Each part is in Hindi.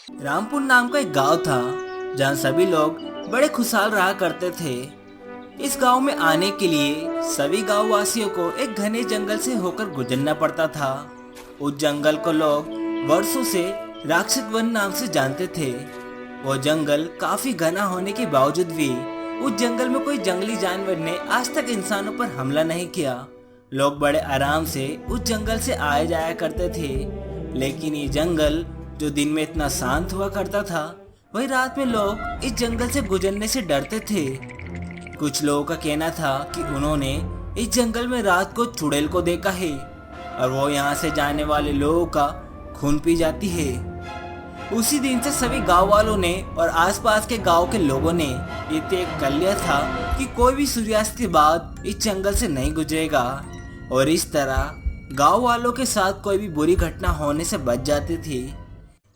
रामपुर नाम का एक गांव था जहां सभी लोग बड़े खुशहाल रहा करते थे। इस गांव में आने के लिए सभी गांव वासियों को एक घने जंगल से होकर गुजरना पड़ता था। उस जंगल को लोग वर्षों से राक्षस वन नाम से जानते थे। वो जंगल काफी घना होने के बावजूद भी उस जंगल में कोई जंगली जानवर ने आज तक इंसानों पर हमला नहीं किया। लोग बड़े आराम से उस जंगल से आए जाया करते थे। लेकिन ये जंगल जो दिन में इतना शांत हुआ करता था, वही रात में लोग इस जंगल से गुजरने से डरते थे। कुछ लोगों का कहना था कि उन्होंने इस जंगल में रात को चुड़ैल को देखा है और वो यहाँ से जाने वाले लोगों का खून पी जाती है। उसी दिन से सभी गांव वालों ने और आसपास के गांव के लोगों ने ये तय कर लिया था कि कोई भी सूर्यास्त के बाद इस जंगल से नहीं गुजरेगा। और इस तरह गांव वालों के साथ कोई भी बुरी घटना होने से बच जाती थी।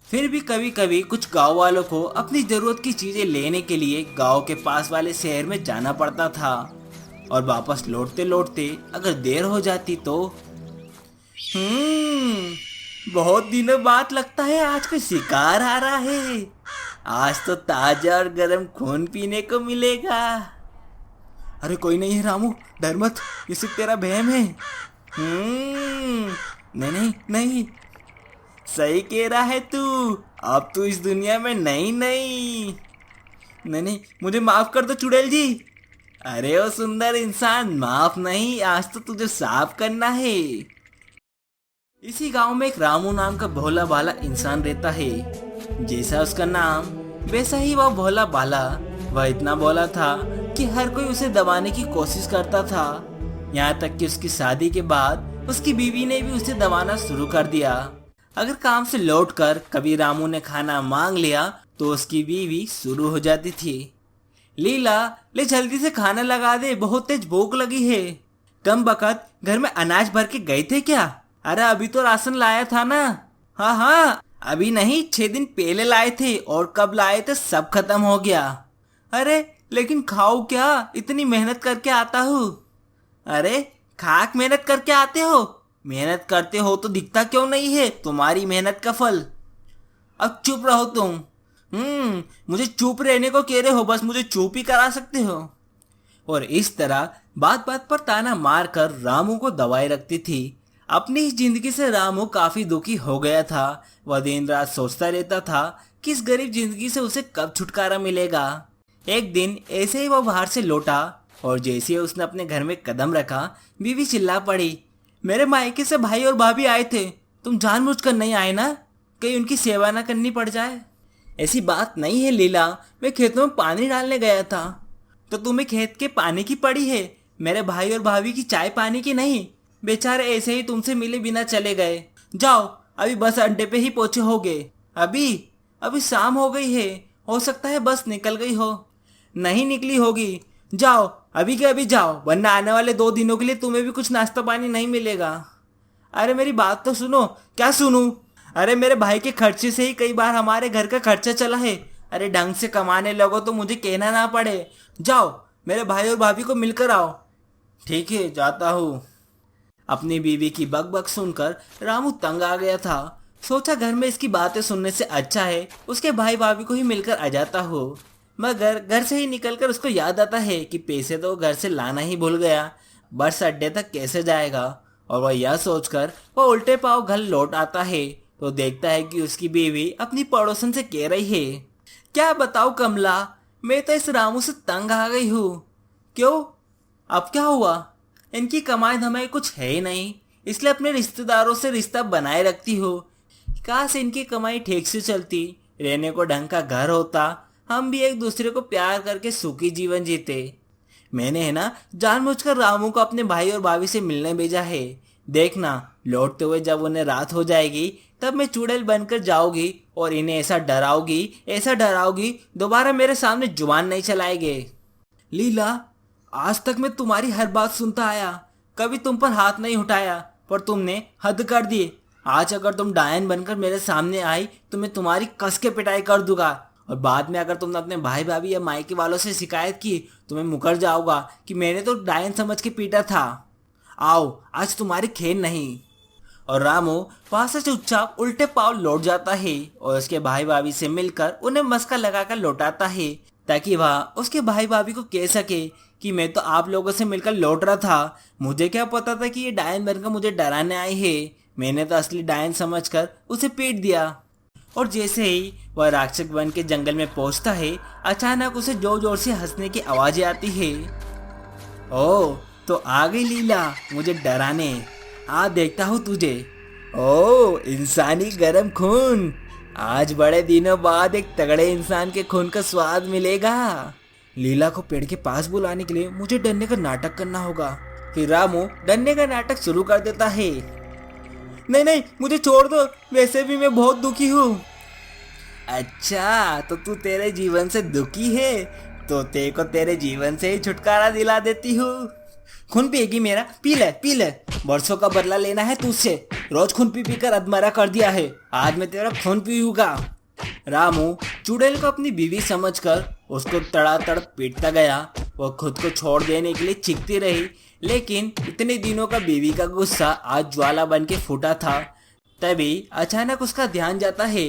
फिर भी कभी कभी कुछ गांव वालों को अपनी जरूरत की चीजें लेने के लिए गांव के पास वाले शहर में जाना पड़ता था और वापस लौटते लौटते अगर देर हो जाती तो बहुत दिनों बाद लगता है आज कोई शिकार आ रहा है। आज तो ताजा और गर्म खून पीने को मिलेगा। अरे कोई नहीं है रामू, डर मत, ये सिर्फ तेरा वहम है। नहीं नहीं नहीं, सही कह रहा है तू। अब तू इस दुनिया में नहीं नहीं नहीं नहीं, मुझे माफ कर दो चुड़ैल जी। अरे ओ सुंदर इंसान, माफ नहीं, आज तो तुझे साफ करना है। इसी गांव में एक रामू नाम का भोला भाला इंसान रहता है। जैसा उसका नाम वैसा ही वह भोला भाला। वह इतना भोला था कि हर कोई उसे दबाने की कोशिश करता था। यहाँ तक कि उसकी शादी के बाद उसकी बीवी ने भी उसे दबाना शुरू कर दिया। अगर काम से लौटकर कभी रामू ने खाना मांग लिया तो उसकी बीवी शुरू हो जाती थी। लीला, ले जल्दी से खाना लगा दे, बहुत तेज भूख लगी है। कम बखत घर में अनाज भर के गए थे क्या? अरे अभी तो राशन लाया था ना। हाँ हाँ, अभी नहीं, 6 दिन पहले लाए थे और कब लाए थे सब खत्म हो गया। अरे लेकिन खाओ क्या, इतनी मेहनत करके आता हूँ। अरे खाक मेहनत करके आते हो? मेहनत करते हो तो दिखता क्यों नहीं है तुम्हारी मेहनत का फल? अब चुप रहो तुम। मुझे चुप रहने को कह रहे हो, बस मुझे चुप ही करा सकते हो। और इस तरह बात बात पर ताना मार कर रामू को दबाए रखती थी। अपनी इस जिंदगी से रामू काफी दुखी हो गया था। वह दिन रात सोचता रहता था कि इस गरीब जिंदगी से उसे कब छुटकारा मिलेगा। एक दिन ऐसे ही वह बाहर से लौटा और जैसे ही उसने अपने घर में कदम रखा, बीवी चिल्ला पड़ी, मेरे मायके से भाई और भाभी आए थे, तुम जानबूझकर नहीं आए ना? कहीं उनकी सेवा ना करनी पड़ जाए। ऐसी बात नहीं है लीला, मैं खेतों में पानी डालने गया था। तो तुम्हें खेत के पानी की पड़ी है, मेरे भाई और भाभी की चाय पानी की नहीं। बेचारे ऐसे ही तुमसे मिले बिना चले गए। जाओ, अभी बस अड्डे पे ही पहुंचे होगे। अभी अभी शाम हो गई है, हो सकता है बस निकल गई हो। नहीं निकली होगी, जाओ अभी के अभी जाओ, वरना आने वाले 2 दिनों के लिए तुम्हें भी कुछ नाश्ता पानी नहीं मिलेगा। अरे मेरी बात तो सुनो। क्या सुनूं? अरे मेरे भाई के खर्चे से ही कई बार हमारे घर का खर्चा चला है। अरे ढंग से कमाने लगो तो मुझे कहना ना पड़े। जाओ, मेरे भाई और भाभी को मिलकर आओ। ठीक है, जाता हूँ। अपनी बीवी की बकबक सुनकर रामू तंग आ गया था। सोचा घर में इसकी बातें सुनने से अच्छा है उसके भाई भाभी को ही मिलकर आ जाता हो। मगर घर से ही निकलकर उसको याद आता है कि पैसे तो घर से लाना ही भूल गया, बस अड्डे तक कैसे जाएगा। और वह यह सोचकर वह उल्टे पांव घर लौट आता है तो देखता है कि उसकी बीवी अपनी पड़ोसन से कह रही है, क्या बताओ कमला, मैं तो इस रामू से तंग आ गई हूँ। क्यों, अब क्या हुआ? इनकी कमाई धमाई कुछ है ही नहीं, इसलिए अपने रिश्तेदारों से रिश्ता बनाए रखती हो। काश इनकी कमाई ठीक से चलती, रहने को ढंग का घर होता, हम भी एक दूसरे को प्यार करके सुखी जीवन जीते। मैंने है ना जानबूझकर रामू को अपने भाई और भाभी से मिलने भेजा है। देखना, लौटते हुए जब उन्हें रात हो जाएगी तब मैं चुड़ैल बनकर जाऊंगी और इन्हें ऐसा डराओगी दोबारा मेरे सामने जुबान नहीं चलाएंगे। लीला, आज तक मैं तुम्हारी हर बात सुनता आया, कभी तुम पर हाथ नहीं उठाया, पर तुमने हद कर दी। आज अगर तुम डायन बनकर मेरे सामने आई तो मैं तुम्हारी कस के पिटाई कर दूंगा और बाद में अगर तुमने अपने भाई भाभी या मायके वालों से शिकायत की तो मैं मुकर जाऊंगा कि मैंने तो डायन समझ के पीटा था। आओ, आज तुम्हारी खेल नहीं। और रामू वहां से चुपचाप उल्टे पाँव लौट जाता है और उसके भाई भाभी से मिलकर उन्हें मस्का लगाकर लौटाता है, ताकि वह उसके भाई भाभी को कह सके कि मैं तो आप लोगों से मिलकर लौट रहा था, मुझे क्या पता था कि ये डायन बनकर मुझे डराने आई है। मैंने तो असली डायन समझकर उसे पीट दिया। और जैसे ही वह राक्षस बन के जंगल में पहुंचता है, अचानक उसे जोर जोर से हंसने की आवाजें आती है। ओ तो आ गई लीला मुझे डराने, आ देखता हूँ तुझे। ओ इंसानी गरम खून, आज बड़े दिनों बाद एक तगड़े इंसान के खून का स्वाद मिलेगा। लीला को पेड़ के पास बुलाने के लिए मुझे डरने का नाटक करना होगा। फिर रामू डरने का नाटक शुरू कर देता है। नहीं नहीं मुझे छोड़ दो, वैसे भी मैं बहुत दुखी हूँ। अच्छा तो तू तेरे जीवन से दुखी है, तो तेरे को तेरे जीवन से ही छुटकारा दिला देती हूँ। खून पिएगी मेरा, पी ले पी ले, बरसों का बदला लेना है तुझसे, रोज खून पी पी कर अधमरा कर दिया है, आज मैं तेरा खून पीऊंगा। रामू चुड़ैल को अपनी बीवी समझकर उसको तड़ातड़ पीटता गया। वो खुद को छोड़ देने के लिए चीखती रही, लेकिन इतने दिनों का बीवी का गुस्सा आज ज्वाला बन के फूटा था। तभी अचानक उसका ध्यान जाता है।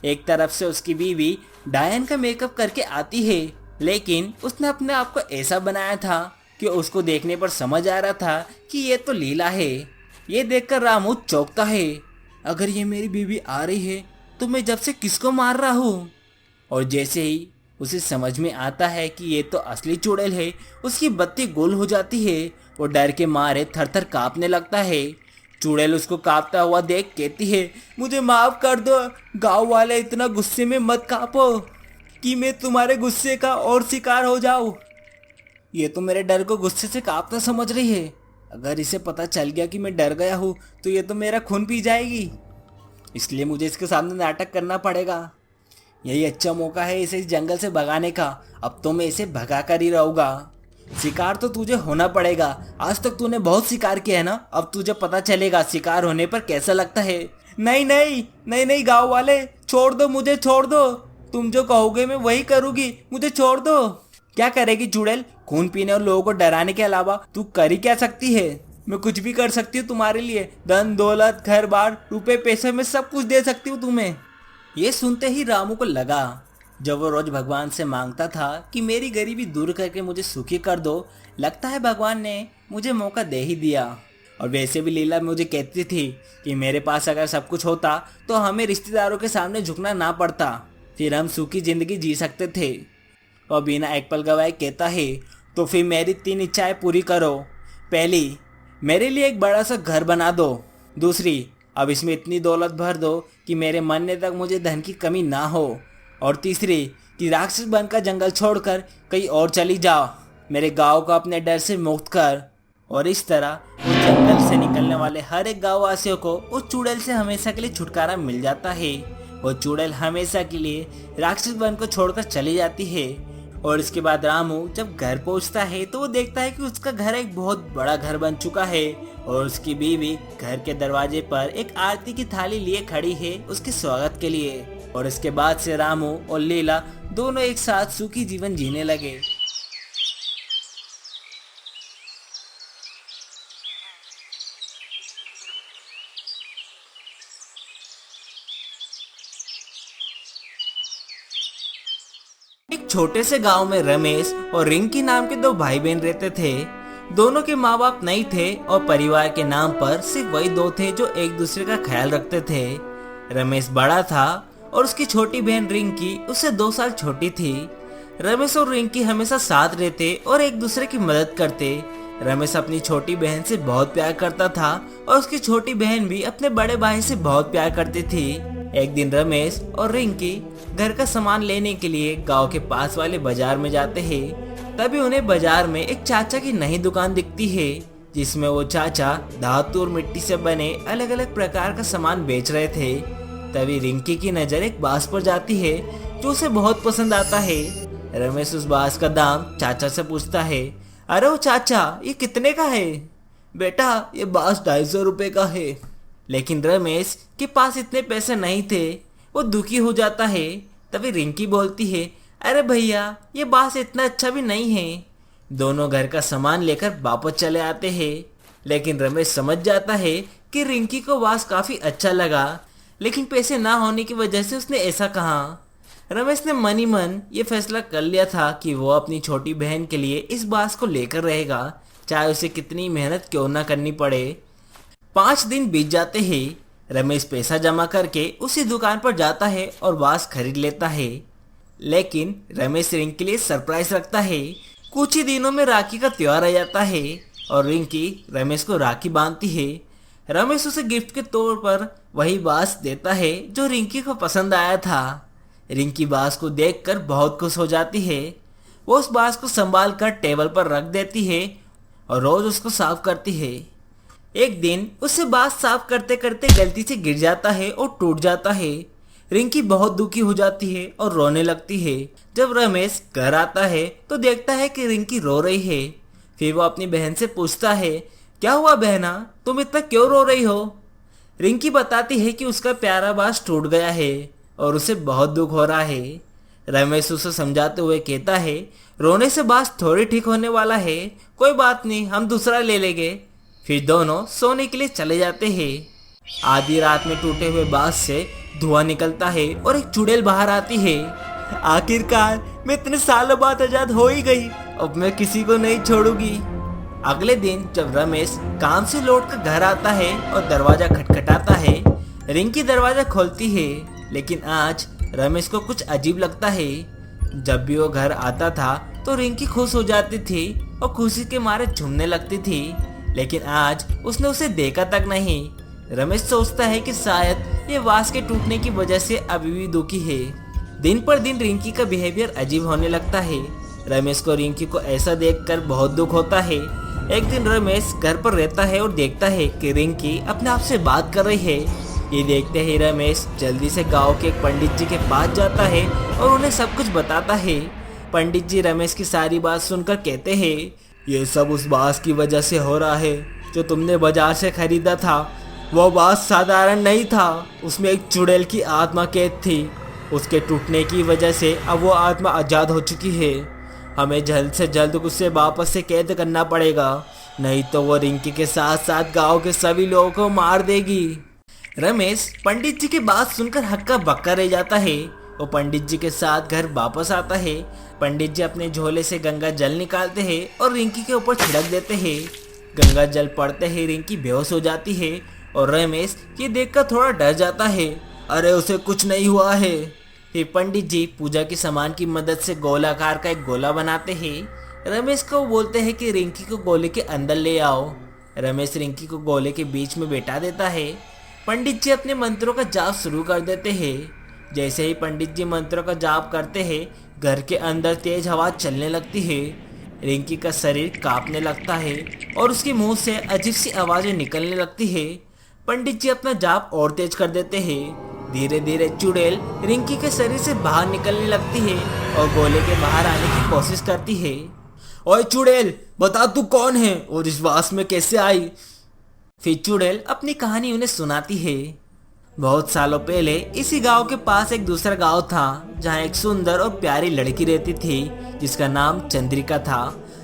एक तरफ से उसकी बीवी डायन का मेकअप करके आती है, लेकिन उसने अपने आप को ऐसा बनाया था कि उसको देखने पर समझ आ रहा था कि ये तो लीला है। ये देखकर रामू चौंकता है, अगर ये मेरी बीवी आ रही है तो मैं जब से किसको मार रहा हूँ। और जैसे ही उसे समझ में आता है कि ये तो असली चुड़ैल है, उसकी बत्ती गोल हो जाती है। वो डर के मारे थर थर कांपने लगता है। चुड़ैल उसको कांपता हुआ देख कहती है, मुझे माफ कर दो, गांव वाले इतना गुस्से में मत कांपो कि मैं तुम्हारे गुस्से का और शिकार हो जाऊं। ये तो मेरे डर को गुस्से से कांपना समझ रही है, अगर इसे पता चल गया कि मैं डर गया हूँ तो ये तो मेरा खून पी जाएगी, इसलिए मुझे इसके सामने नाटक करना पड़ेगा। यही अच्छा मौका है इसे इस जंगल से भगाने का, अब तो मैं इसे भगा कर ही रहूँगा। शिकार तो तुझे होना पड़ेगा, आज तक तूने बहुत शिकार किया है ना, अब तुझे पता चलेगा शिकार होने पर कैसा लगता है। नहीं नहीं नहीं नहीं गाँव वाले छोड़ दो, मुझे छोड़ दो, तुम जो कहोगे मैं वही करूँगी, मुझे छोड़ दो। क्या करेगी चुड़ैल, खून पीने और लोगों को डराने के अलावा तू कर ही क्या सकती है। मैं कुछ भी कर सकती हूँ तुम्हारे लिए, धन दौलत घर बार रुपए पैसे में सब कुछ दे सकती हूँ तुम्हें। ये सुनते ही रामू को लगा, जब वो रोज भगवान से मांगता था कि मेरी गरीबी दूर करके मुझे सुखी कर दो, लगता है भगवान ने मुझे मौका दे ही दिया। और वैसे भी लीला मुझे कहती थी कि मेरे पास अगर सब कुछ होता तो हमें रिश्तेदारों के सामने झुकना ना पड़ता, फिर हम सुखी जिंदगी जी सकते थे। और बिना एक पल गवाए कहता है, तो फिर मेरी 3 इच्छाएं पूरी करो। पहली, मेरे लिए एक बड़ा सा घर बना दो। दूसरी, अब इसमें इतनी दौलत भर दो कि मेरे मरने तक मुझे धन की कमी ना हो। और तीसरी, कि राक्षस बनकर जंगल छोड़कर कहीं और चली जाओ, मेरे गांव को अपने डर से मुक्त कर। और इस तरह उस जंगल से निकलने वाले हर एक गाँव वासियों को उस चुड़ैल से हमेशा के लिए छुटकारा मिल जाता है। वो चुड़ैल हमेशा के लिए राक्षस बन को छोड़कर चली जाती है। और इसके बाद रामू जब घर पहुंचता है तो वो देखता है कि उसका घर एक बहुत बड़ा घर बन चुका है और उसकी बीवी घर के दरवाजे पर एक आरती की थाली लिए खड़ी है उसके स्वागत के लिए। और इसके बाद से रामू और लीला दोनों एक साथ सुखी जीवन जीने लगे। एक छोटे से गांव में रमेश और रिंकी नाम के 2 भाई बहन रहते थे। दोनों के माँ बाप नहीं थे और परिवार के नाम पर सिर्फ वही 2 थे जो एक दूसरे का ख्याल रखते थे। रमेश बड़ा था और उसकी छोटी बहन रिंकी उससे 2 साल छोटी थी। रमेश और रिंकी हमेशा साथ रहते और एक दूसरे की मदद करते। रमेश अपनी छोटी बहन से बहुत प्यार करता था और उसकी छोटी बहन भी अपने बड़े भाई से बहुत प्यार करती थी। एक दिन रमेश और रिंकी घर का सामान लेने के लिए गांव के पास वाले बाजार में जाते हैं। तभी उन्हें बाजार में एक चाचा की नई दुकान दिखती है, जिसमें वो चाचा धातु और मिट्टी से बने अलग अलग प्रकार का सामान बेच रहे थे। तभी रिंकी की नजर एक बांस पर जाती है जो उसे बहुत पसंद आता है। रमेश उस बांस का दाम चाचा से पूछता है। अरे ओ चाचा, ये कितने का है? बेटा, ये बांस 250 रुपए का है। लेकिन रमेश के पास इतने पैसे नहीं थे। वो दुखी हो जाता है। तभी रिंकी बोलती है, अरे भैया, ये बांस इतना अच्छा भी नहीं है। दोनों घर का सामान लेकर वापस चले आते हैं। लेकिन रमेश समझ जाता है कि रिंकी को बास काफी अच्छा लगा, लेकिन पैसे ना होने की वजह से उसने ऐसा कहा। रमेश ने मन ही मन ये फैसला कर लिया था कि वो अपनी छोटी बहन के लिए इस बास को लेकर रहेगा, चाहे उसे कितनी मेहनत क्यों ना करनी पड़े। 5 दिन बीत जाते हैं। रमेश पैसा जमा करके उसी दुकान पर जाता है और बास खरीद लेता है। लेकिन रमेश रिंकी के लिए सरप्राइज रखता है। कुछ ही दिनों में राखी का त्योहार आ जाता है और रिंकी रमेश को राखी बांधती है। रमेश उसे गिफ्ट के तौर पर वही बास देता है जो रिंकी को पसंद आया था। रिंकी बास को देखकर बहुत खुश हो जाती है। वो उस बास को संभाल कर टेबल पर रख देती है और रोज उसको साफ करती है। एक दिन उससे बास साफ करते करते गलती से गिर जाता है और टूट जाता है। रिंकी बहुत दुखी हो जाती है और रोने लगती है। जब रमेश घर आता है तो देखता है कि रिंकी रो रही है। फिर वो अपनी बहन से पूछता है, क्या हुआ बहना, तुम इतना क्यों रो रही हो? रिंकी बताती है कि उसका प्यारा बास टूट गया है और उसे बहुत दुख हो रहा है। रमेश उसे समझाते हुए कहता है, रोने से बास थोड़ी ठीक होने वाला है, कोई बात नहीं, हम दूसरा ले लेंगे। फिर दोनों सोने के लिए चले जाते हैं। आधी रात में टूटे हुए बांस से धुआं निकलता है और एक चुड़ैल बाहर आती है। आखिरकार मैं इतने सालों बाद आजाद हो ही गई, अब मैं किसी को नहीं छोड़ूंगी। अगले दिन जब रमेश काम से लौटकर घर आता है और दरवाजा खटखटाता है, रिंकी दरवाजा खोलती है। लेकिन आज रमेश को कुछ अजीब लगता है। जब भी वो घर आता था तो रिंकी खुश हो जाती थी और खुशी के मारे झूमने लगती थी, लेकिन आज उसने उसे देखा तक नहीं। रमेश सोचता है कि शायद ये वास के टूटने की वजह से अभी भी दुखी है। दिन पर दिन रिंकी का बिहेवियर अजीब होने लगता है। रमेश को रिंकी को ऐसा देखकर बहुत दुख होता है। एक दिन रमेश घर पर रहता है और देखता है कि रिंकी अपने आप से बात कर रही है। ये देखते ही रमेश जल्दी से गांव के एक पंडित जी के पास जाता है और उन्हें सब कुछ बताता है। पंडित जी रमेश की सारी बात सुनकर कहते हैं, ये सब उस बांस की वजह से हो रहा है जो तुमने बाजार से खरीदा था। वो बांस साधारण नहीं था, उसमें एक चुड़ैल की आत्मा कैद थी। उसके टूटने की वजह से अब वो आत्मा आज़ाद हो चुकी है। हमें जल्द से जल्द उसे वापस से कैद करना पड़ेगा, नहीं तो वो रिंकी के साथ साथ गांव के सभी लोगों को मार देगी। रमेश पंडित जी की बात सुनकर हक्का बक्का रह जाता है। वो पंडित जी के साथ घर वापस आता है। पंडित जी अपने झोले से गंगा जल निकालते हैं और रिंकी के ऊपर छिड़क देते हैं। गंगा जल पड़ते ही रिंकी बेहोश हो जाती है और रमेश ये देखकर थोड़ा डर जाता है। अरे उसे कुछ नहीं हुआ है। फिर पंडित जी पूजा के सामान की मदद से गोलाकार का एक गोला बनाते हैं। रमेश को बोलते हैं कि रिंकी को गोले के अंदर ले आओ। रमेश रिंकी को गोले के बीच में बैठा देता है। पंडित जी अपने मंत्रों का जाप शुरू कर देते हैं। जैसे ही पंडित जी मंत्रों का जाप करते हैं, घर के अंदर तेज हवा चलने लगती है। रिंकी का शरीर कांपने लगता है और उसके मुंह से अजीब सी आवाजें निकलने लगती है। पंडित जी अपना जाप और तेज कर देते हैं। धीरे धीरे चुड़ैल रिंकी के शरीर से बाहर निकलने लगती है और गोले के बाहर आने की कोशिश करती है। ओए चुड़ैल, बता तू कौन है और इस वास में कैसे आई? फिर चुड़ैल अपनी कहानी उन्हें सुनाती है। बहुत सालों पहले इसी गांव के पास एक दूसरा गांव था जहां एक सुंदर और प्यारी लड़की रहती थी जिसका नाम चंद्रिका था।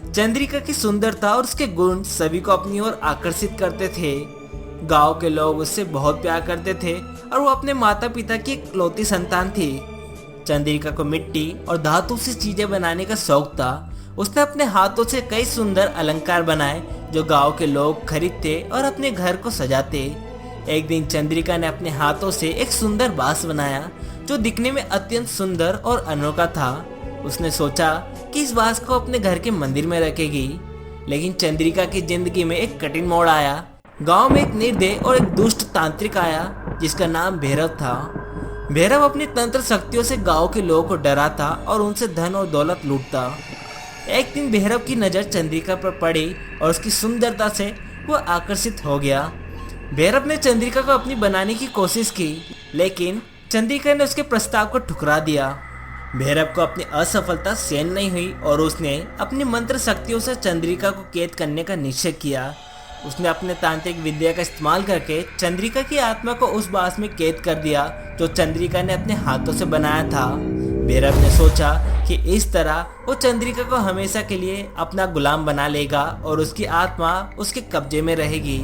चंद्रिका की सुंदरता और उसके गुण सभी को अपनी ओर आकर्षित करते थे। गांव के लोग उससे बहुत प्यार करते थे और वो अपने माता पिता की इकलौती संतान थी। चंद्रिका को मिट्टी और धातु से चीजें बनाने का शौक था। उसने अपने हाथों से कई सुंदर अलंकार बनाए जो गांव के लोग खरीदते और अपने घर को सजाते। एक दिन चंद्रिका ने अपने हाथों से एक सुंदर बांस बनाया जो दिखने में अत्यंत सुंदर और अनोखा था। उसने सोचा कि इस बांस को अपने घर के मंदिर में रखेगी। लेकिन चंद्रिका की जिंदगी में एक कठिन मोड़ आया। गांव में एक निर्दयी और एक दुष्ट तांत्रिक आया जिसका नाम भैरव था। भैरव अपनी तंत्र शक्तियों से गांव के लोगों को डराता और उनसे धन और दौलत लूटता। एक दिन भैरव की नज़र चंद्रिका पर पड़ी और उसकी सुंदरता से वह आकर्षित हो गया। भैरव ने चंद्रिका को अपनी बनाने की कोशिश की, लेकिन चंद्रिका ने उसके प्रस्ताव को ठुकरा दिया। भैरव को अपनी असफलता सहन नहीं हुई और उसने अपनी मंत्र शक्तियों से चंद्रिका को कैद करने का निश्चय किया। उसने अपने तांत्रिक विद्या का इस्तेमाल करके चंद्रिका की आत्मा को उस बांस में कैद कर दिया जो चंद्रिका ने अपने हाथों से बनाया था। भैरव ने सोचा कि इस तरह वो चंद्रिका को हमेशा के लिए अपना गुलाम बना लेगा और उसकी आत्मा उसके कब्जे में रहेगी।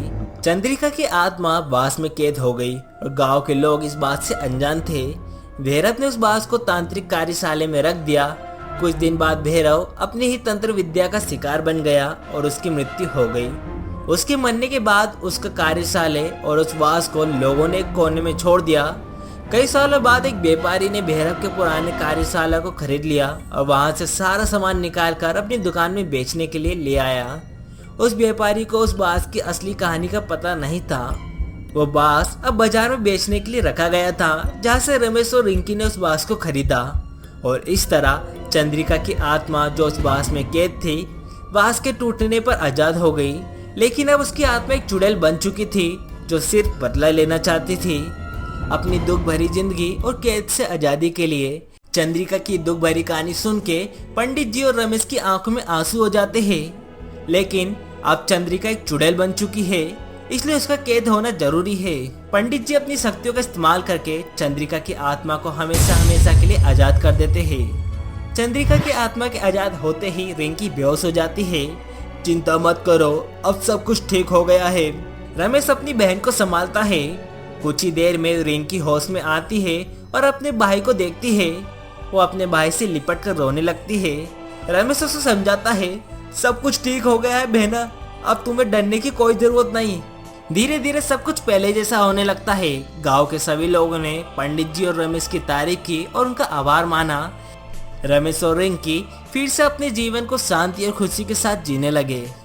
चंद्रिका की आत्मा बांस में कैद हो गई और गांव के लोग इस बात से अनजान थे। भैरव ने उस बांस को तांत्रिक कार्यशाला में रख दिया। कुछ दिन बाद भैरव अपनी ही तंत्र विद्या का शिकार बन गया और उसकी मृत्यु हो गई। उसके मरने के बाद उसका कार्यशाला और उस बांस को लोगों ने एक कोने में छोड़ दिया। कई सालों बाद एक व्यापारी ने भैरव के पुराने कार्यशाला को खरीद लिया और वहां से सारा सामान निकाल कर अपनी दुकान में बेचने के लिए ले आया। उस व्यापारी को उस बांस की असली कहानी का पता नहीं था। वो बांस अब बाजार में बेचने के लिए रखा गया था, जहाँ से रमेश और रिंकी ने उस बांस को खरीदा। और इस तरह चंद्रिका की आत्मा जो उस बांस में कैद थी, बांस के टूटने पर आजाद हो गई। लेकिन अब उसकी आत्मा एक चुड़ैल बन चुकी थी जो सिर्फ बदला लेना चाहती थी अपनी दुख भरी जिंदगी और कैद से आजादी के लिए। चंद्रिका की दुख भरी कहानी सुन के पंडित जी और रमेश की आंखों में आंसू हो जाते हैं। लेकिन अब चंद्रिका एक चुड़ैल बन चुकी है, इसलिए उसका कैद होना जरूरी है। पंडित जी अपनी शक्तियों का इस्तेमाल करके चंद्रिका की आत्मा को हमेशा हमेशा के लिए आजाद कर देते हैं। चंद्रिका की आत्मा के आजाद होते ही रिंकी बेहोश हो जाती है। चिंता मत करो, अब सब कुछ ठीक हो गया है। रमेश अपनी बहन को संभालता है। कुछ ही देर में रिंकी होश में आती है और अपने भाई को देखती है। वो अपने भाई से लिपट कर रोने लगती है। रमेश उसे समझाता है, सब कुछ ठीक हो गया है बहना, अब तुम्हें डरने की कोई जरूरत नहीं। धीरे धीरे सब कुछ पहले जैसा होने लगता है। गांव के सभी लोगों ने पंडित जी और रमेश की तारीफ की और उनका आभार माना। रमेश और रिंकी फिर से अपने जीवन को शांति और खुशी के साथ जीने लगे।